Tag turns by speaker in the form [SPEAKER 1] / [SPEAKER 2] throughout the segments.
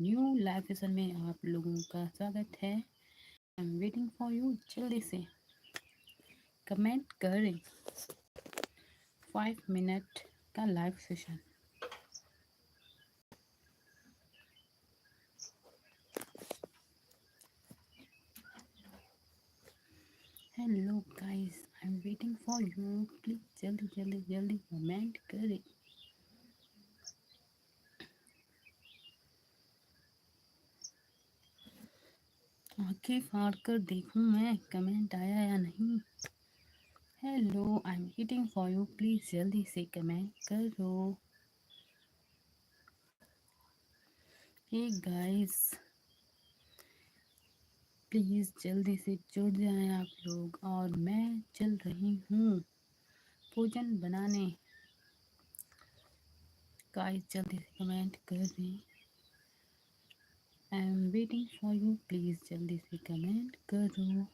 [SPEAKER 1] New live session में आप लोगों का स्वागत है। आई एम वेटिंग फॉर यू। जल्दी से कमेंट करें। 5 मिनट का live session. Hello guys, I am waiting for you. Please जल्दी जल्दी जल्दी कमेंट करें। आंखें फाड़ कर देखूं मैं कमेंट आया या नहीं। Hello, I am waiting for you. Please जल्दी से कमेंट करो। हे गाइस, प्लीज़ जल्दी से जुड़ जाएं आप लोग। और मैं चल रही हूँ भोजन बनाने। गाइस जल्दी से कमेंट कर दें। आई am waiting for you. Please जल्दी से कमेंट करो।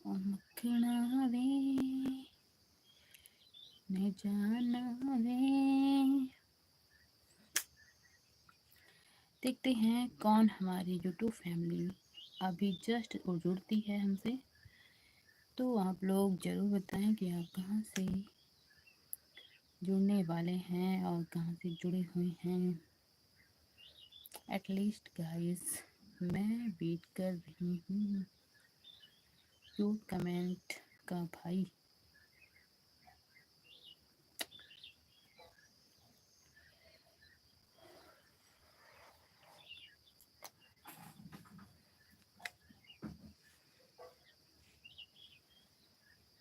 [SPEAKER 1] ओ मखना वे न जाना वे। देखते हैं कौन हमारी यूट्यूब फैमिली अभी जस्ट जुड़ती है हमसे। तो आप लोग ज़रूर बताएं कि आप कहाँ से जुड़ने वाले हैं और कहाँ से जुड़े हुए हैं। एटलीस्ट गाइस, मैं वेट कर रही हूँ तो कमेंट का भाई।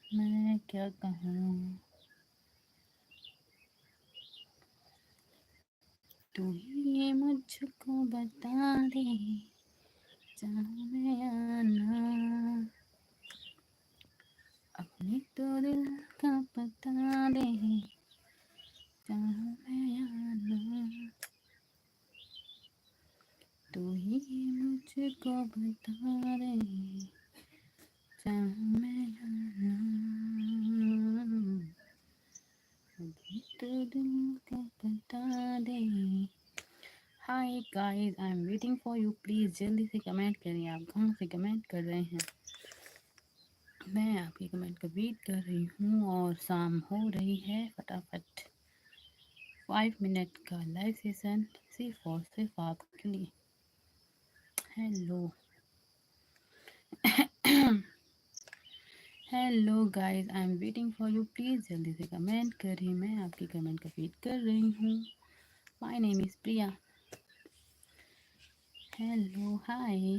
[SPEAKER 1] मैं क्या कहूँ, तू ही मुझको बता दे जाने आना। अपने तो दिल का बता दे जाने आना। तू ही मुझको बता दे जाने आना। तो दिल का बता दे। Hi guys, I am waiting for you. Please जल्दी से कमेंट करिए। आप कहाँ से कमेंट कर रहे हैं? मैं आपके कमेंट का वेट कर रही हूँ और शाम हो रही है फटाफट। 5 मिनट का लाइव सेशन सिर्फ और सिर्फ आपके लिए। Hello hello guys, I am waiting for you. Please जल्दी से कमेंट करिए। मैं आपके कमेंट का वेट कर रही हूँ। My name is Priya. Hello hi.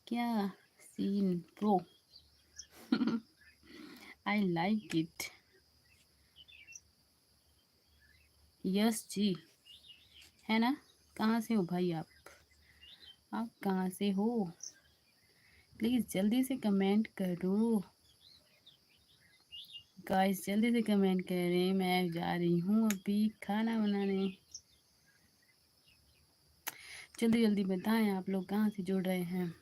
[SPEAKER 1] क्या scene pro. I like it. Yes जी, है ना? कहाँ से हो भाई आप कहाँ से हो? प्लीज़ जल्दी से कमेंट करो। गाइस जल्दी से कमेंट करें। मैं जा रही हूँ अभी खाना बनाने। जल्दी जल्दी बताएं आप लोग कहाँ से जुड़ रहे हैं।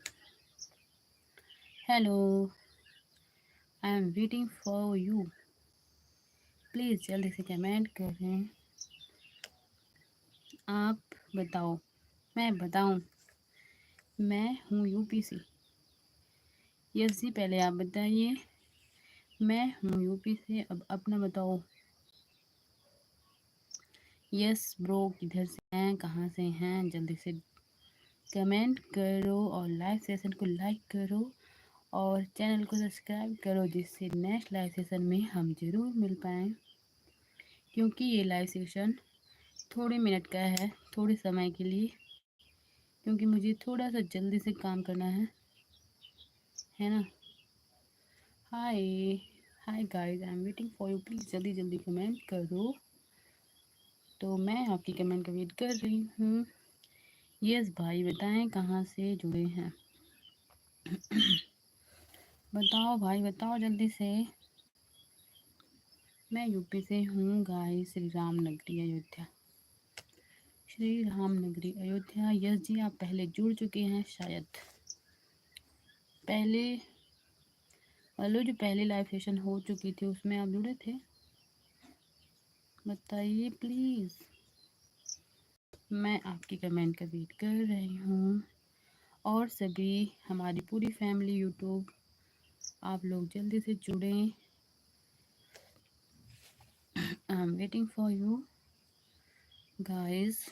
[SPEAKER 1] Hello, I am waiting for you. Please जल्दी से कमेंट करें। आप बताओ, मैं बताऊं? मैं हूँ यूपी से। यस जी, पहले आप बताइए। मैं हूँ यूपी से। अब अपना बताओ। यस ब्रो, किधर से हैं, कहाँ से हैं? जल्दी से कमेंट करो और लाइव सेशन को लाइक करो और चैनल को सब्सक्राइब करो, जिससे नेक्स्ट लाइव सेशन में हम ज़रूर मिल पाएँ। क्योंकि ये लाइव सेशन थोड़े मिनट का है, थोड़े समय के लिए। क्योंकि मुझे थोड़ा सा जल्दी से काम करना है ना? Hi hi guys, I am waiting for you. Please जल्दी जल्दी कमेंट करो। तो मैं आपकी कमेंट का वेट कर रही हूँ। यस भाई, बताएं कहाँ से जुड़े हैं। बताओ भाई, बताओ जल्दी से। मैं यूपी से हूँ गाइस, श्री राम नगरी अयोध्या। श्री राम नगरी अयोध्या। यस जी, आप पहले जुड़ चुके हैं शायद। पहले हेलो, जो पहले लाइव सेशन हो चुकी थी उसमें आप जुड़े थे? बताइए प्लीज़। मैं आपकी कमेंट का वेट कर रही हूँ। और सभी हमारी पूरी फैमिली यूट्यूब, आप लोग जल्दी से जुड़ें। आई am waiting for you guys.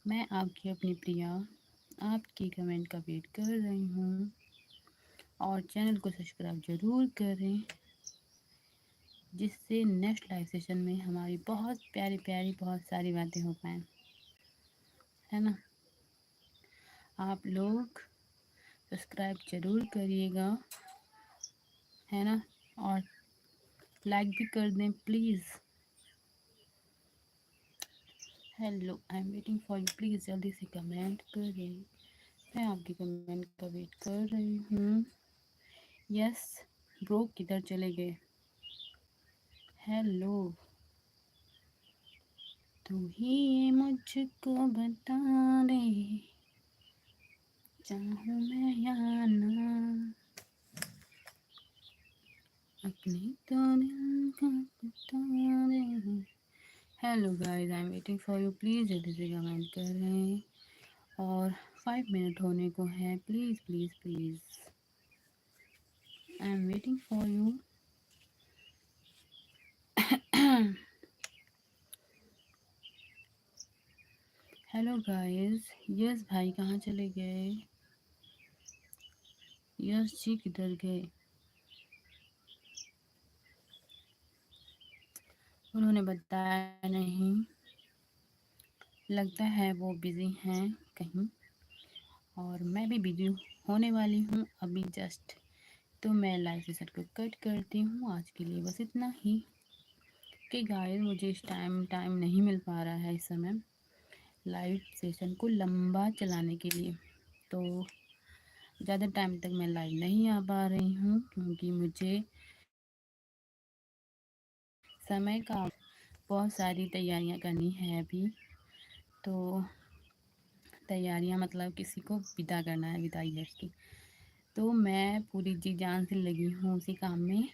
[SPEAKER 1] मैं आपकी अपनी प्रिया आपकी कमेंट का वेट कर रही हूँ। और चैनल को सब्सक्राइब ज़रूर करें, जिससे नेक्स्ट लाइव सेशन में हमारी बहुत प्यारी प्यारी बहुत सारी बातें हो पाएँ, है ना। आप लोग सब्सक्राइब ज़रूर करिएगा, है ना, और लाइक भी कर दें please. Hello, I am waiting for you, please जल्दी से कमेंट करें। मैं आपकी कमेंट का वेट कर रही हूँ। यस ब्रो, किधर चले गए? हेलो, तू ही मुझको बता दे, चाहूँ मैं या ना, अपनी तो दिल का बता दे। Hello guys, I am waiting for you, please जल्दी से कमेंट करें। और 5 मिनट होने को है, please please please, I am waiting for you. Hello guys. Yes भाई कहाँ चले गए? यस जी किधर गए? उन्होंने बताया नहीं, लगता है वो बिज़ी हैं कहीं। और मैं भी बिजी होने वाली हूँ अभी जस्ट। तो मैं लाइव सेशन को कट करती हूँ आज के लिए, बस इतना ही कि गाइस मुझे इस टाइम नहीं मिल पा रहा है इस समय लाइव सेशन को लंबा चलाने के लिए। तो ज़्यादा टाइम तक मैं लाइव नहीं आ पा रही हूँ, क्योंकि मुझे समय का बहुत सारी तैयारियां करनी है अभी। तो तैयारियां मतलब किसी को विदा करना है, विदाई है उसकी। तो मैं पूरी जी जान से लगी हूँ उसी काम में,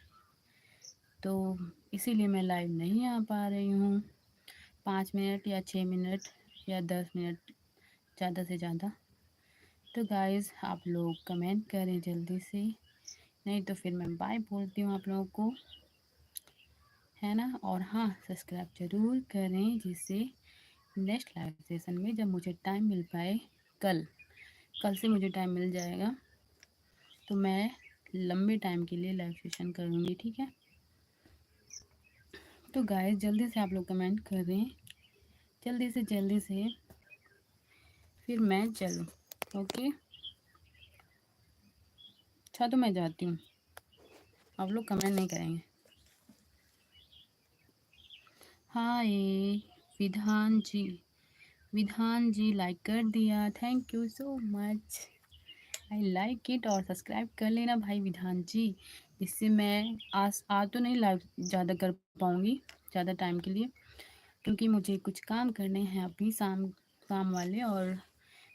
[SPEAKER 1] तो इसीलिए मैं लाइव नहीं आ पा रही हूँ। 5 मिनट या 6 मिनट या 10 मिनट ज़्यादा से ज़्यादा। तो गाइज़ आप लोग कमेंट करें जल्दी से, नहीं तो फिर मैं बाय बोलती हूँ आप लोगों को, है ना। और हाँ, सब्सक्राइब ज़रूर करें, जिससे नेक्स्ट लाइव सेशन में जब मुझे टाइम मिल पाए, कल से मुझे टाइम मिल जाएगा तो मैं लंबे टाइम के लिए लाइव सेशन करूँगी, ठीक है। तो गाइस जल्दी से आप लोग कमेंट करें, जल्दी से फिर मैं चलूँ। ओके, अच्छा तो मैं जाती हूँ, आप लोग कमेंट नहीं करेंगे। हाय विधान जी लाइक कर दिया, thank you so much, I like it. और सब्सक्राइब कर लेना भाई विधान जी, इससे मैं आज तो नहीं लाइव ज़्यादा कर पाऊँगी ज़्यादा टाइम के लिए, क्योंकि मुझे कुछ काम करने हैं अभी शाम वाले। और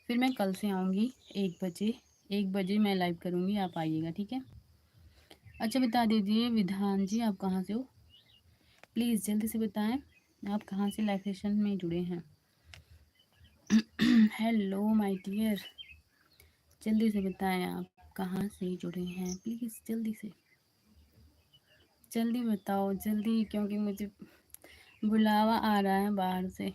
[SPEAKER 1] फिर मैं कल से आऊँगी 1 बजे मैं लाइव करूँगी, आप आइएगा, ठीक है। अच्छा बता दीजिए विधान जी, आप कहाँ से हो? प्लीज़ जल्दी से बताएं, आप कहाँ से लाइव सेशन में जुड़े हैं। हेलो माय डियर, जल्दी से बताएं आप कहाँ से जुड़े हैं, प्लीज़ जल्दी बताओ जल्दी, क्योंकि मुझे बुलावा आ रहा है बाहर से।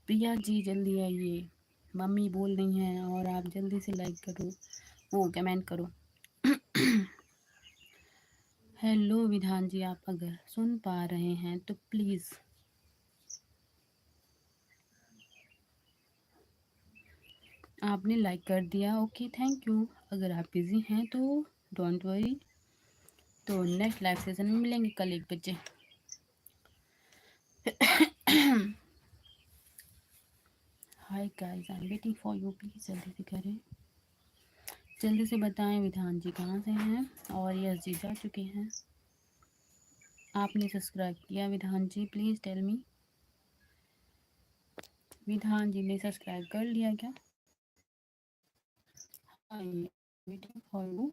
[SPEAKER 1] प्रिया जी जल्दी आइए, मम्मी बोल रही हैं, और आप जल्दी से लाइक करो, वो कमेंट करो। हेलो विधान जी, आप अगर सुन पा रहे हैं तो प्लीज़ आपने लाइक कर दिया, ओके थैंक यू। अगर आप बिज़ी हैं तो डोंट वरी, तो नेक्स्ट लाइव सेशन में मिलेंगे कल 1 बजे। हाय guys, I am waiting for you, please जल्दी से करें, जल्दी से बताएं विधान जी कहाँ से हैं। और यस जी जा चुके हैं। आपने सब्सक्राइब किया विधान जी, प्लीज़ टेल मी। विधान जी ने सब्सक्राइब कर लिया क्या? हाँ, वेटिंग फॉर यू।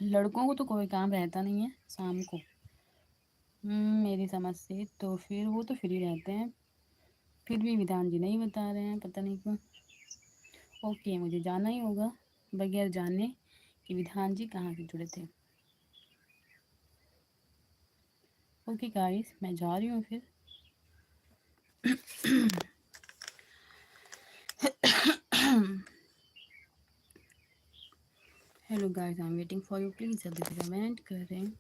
[SPEAKER 1] लड़कों को तो कोई काम रहता नहीं है शाम को। मेरी समझ से तो फिर वो तो फ्री रहते हैं, फिर भी विधान जी नहीं बता रहे हैं, पता नहीं क्यों। ओके, मुझे जाना ही होगा बगैर जाने कि विधान जी कहाँ से जुड़े थे। ओके गाइस, मैं जा रही हूँ फिर। Hello guys, I am waiting for you, please जल्दी से कमेंट करें।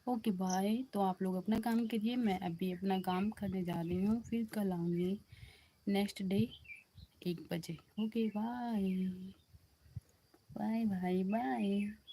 [SPEAKER 1] Okay bye. तो आप लोग अपना काम करिए, मैं अभी अपना काम करने जा रही हूँ, फिर कल आऊँगी नेक्स्ट डे 1 बजे। Okay bye bye bye bye.